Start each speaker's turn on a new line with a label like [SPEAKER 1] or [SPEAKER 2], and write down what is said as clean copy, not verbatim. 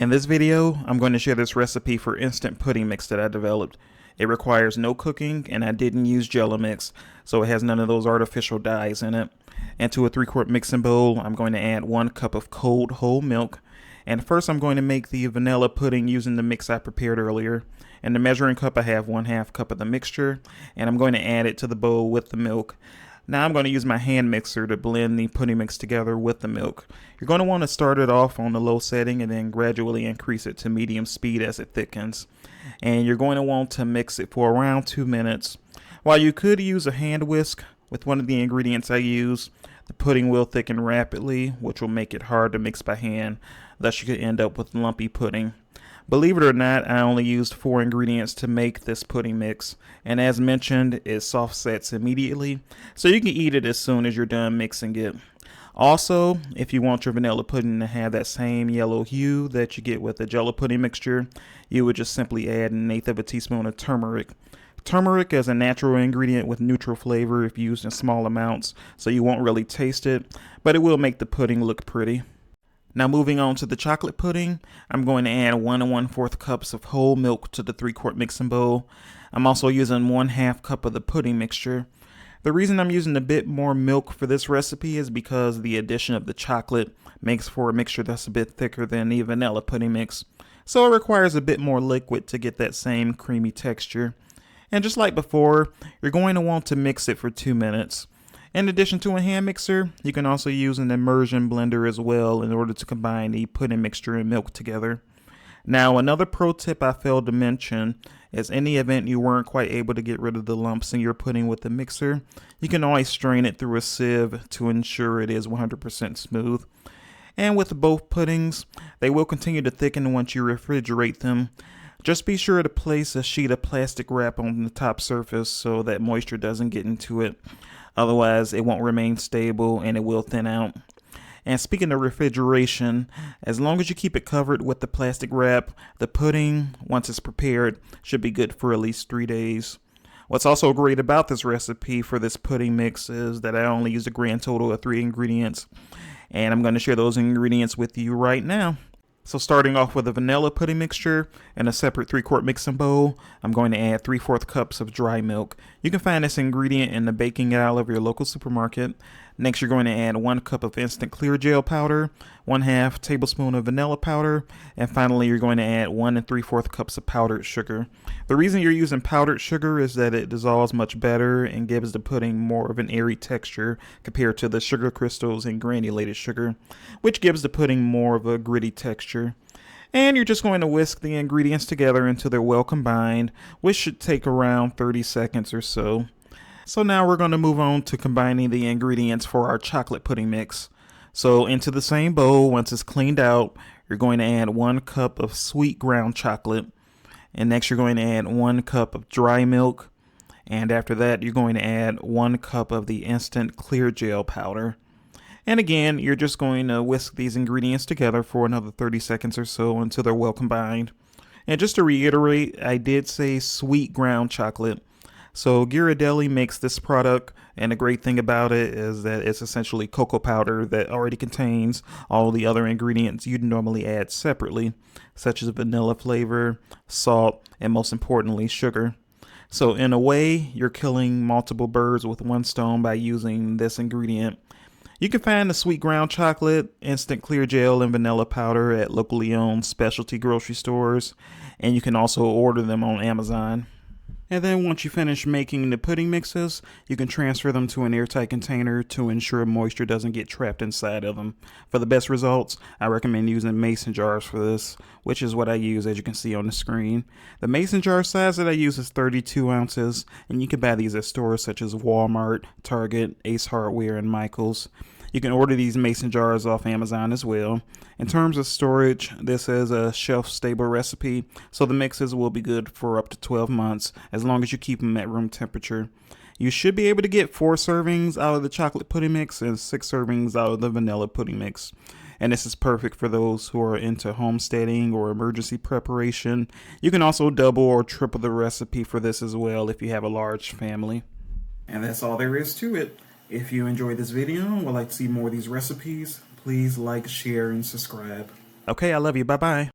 [SPEAKER 1] In this video, I'm going to share this recipe for instant pudding mix that I developed. It requires no cooking, and I didn't use Jello mix, so it has none of those artificial dyes in it. And to a 3-quart mixing bowl, I'm going to add 1 cup of cold whole milk. And first I'm going to make the vanilla pudding using the mix I prepared earlier. In the measuring cup, I have 1/2 cup of the mixture, and I'm going to add it to the bowl with the milk. Now I'm going to use my hand mixer to blend the pudding mix together with the milk. You're going to want to start it off on the low setting and then gradually increase it to medium speed as it thickens. And you're going to want to mix it for around 2 minutes. While you could use a hand whisk with one of the ingredients I use, the pudding will thicken rapidly, which will make it hard to mix by hand. Thus you could end up with lumpy pudding. Believe it or not, I only used 4 ingredients to make this pudding mix, and as mentioned, it soft sets immediately, so you can eat it as soon as you're done mixing it. Also, if you want your vanilla pudding to have that same yellow hue that you get with the Jello pudding mixture, you would just simply add 1/8 of a teaspoon of turmeric. Turmeric is a natural ingredient with neutral flavor if used in small amounts, so you won't really taste it, but it will make the pudding look pretty. Now moving on to the chocolate pudding, I'm going to add 1 1/4 cups of whole milk to the 3-quart mixing bowl. I'm also using 1/2 cup of the pudding mixture. The reason I'm using a bit more milk for this recipe is because the addition of the chocolate makes for a mixture that's a bit thicker than the vanilla pudding mix. So it requires a bit more liquid to get that same creamy texture. And just like before, you're going to want to mix it for 2 minutes. In addition to a hand mixer, you can also use an immersion blender as well in order to combine the pudding mixture and milk together. Now, another pro tip I failed to mention is in the event you weren't quite able to get rid of the lumps in your pudding with the mixer, you can always strain it through a sieve to ensure it is 100% smooth. And with both puddings, they will continue to thicken once you refrigerate them. Just be sure to place a sheet of plastic wrap on the top surface so that moisture doesn't get into it. Otherwise, it won't remain stable and it will thin out. And speaking of refrigeration, as long as you keep it covered with the plastic wrap, the pudding, once it's prepared, should be good for at least 3 days. What's also great about this recipe for this pudding mix is that I only used a grand total of 3 ingredients. And I'm going to share those ingredients with you right now. So starting off with a vanilla pudding mixture in a separate 3-quart mixing bowl, I'm going to add 3/4 cups of dry milk. You can find this ingredient in the baking aisle of your local supermarket. Next, you're going to add 1 cup of instant clear gel powder, 1/2 tablespoon of vanilla powder, and finally you're going to add 1 3/4 cups of powdered sugar. The reason you're using powdered sugar is that it dissolves much better and gives the pudding more of an airy texture compared to the sugar crystals and granulated sugar, which gives the pudding more of a gritty texture. And you're just going to whisk the ingredients together until they're well combined, which should take around 30 seconds or so. So now we're going to move on to combining the ingredients for our chocolate pudding mix. So into the same bowl, once it's cleaned out, you're going to add 1 cup of sweet ground chocolate. And next you're going to add 1 cup of dry milk. And after that, you're going to add 1 cup of the instant clear gel powder. And again, you're just going to whisk these ingredients together for another 30 seconds or so until they're well combined. And just to reiterate, I did say sweet ground chocolate. So Ghirardelli makes this product, and the great thing about it is that it's essentially cocoa powder that already contains all the other ingredients you'd normally add separately, such as vanilla flavor, salt, and most importantly, sugar. So in a way, you're killing multiple birds with one stone by using this ingredient. You can find the sweet ground chocolate, instant clear gel, and vanilla powder at locally owned specialty grocery stores, and you can also order them on Amazon. And then once you finish making the pudding mixes, you can transfer them to an airtight container to ensure moisture doesn't get trapped inside of them. For the best results, I recommend using mason jars for this, which is what I use as you can see on the screen. The mason jar size that I use is 32 ounces, and you can buy these at stores such as Walmart, Target, Ace Hardware, and Michaels. You can order these mason jars off Amazon as well. In terms of storage, this is a shelf-stable recipe, so the mixes will be good for up to 12 months as long as you keep them at room temperature. You should be able to get 4 servings out of the chocolate pudding mix and 6 servings out of the vanilla pudding mix. And this is perfect for those who are into homesteading or emergency preparation. You can also double or triple the recipe for this as well if you have a large family. And that's all there is to it. If you enjoyed this video and would like to see more of these recipes, please like, share, and subscribe. Okay, I love you. Bye-bye.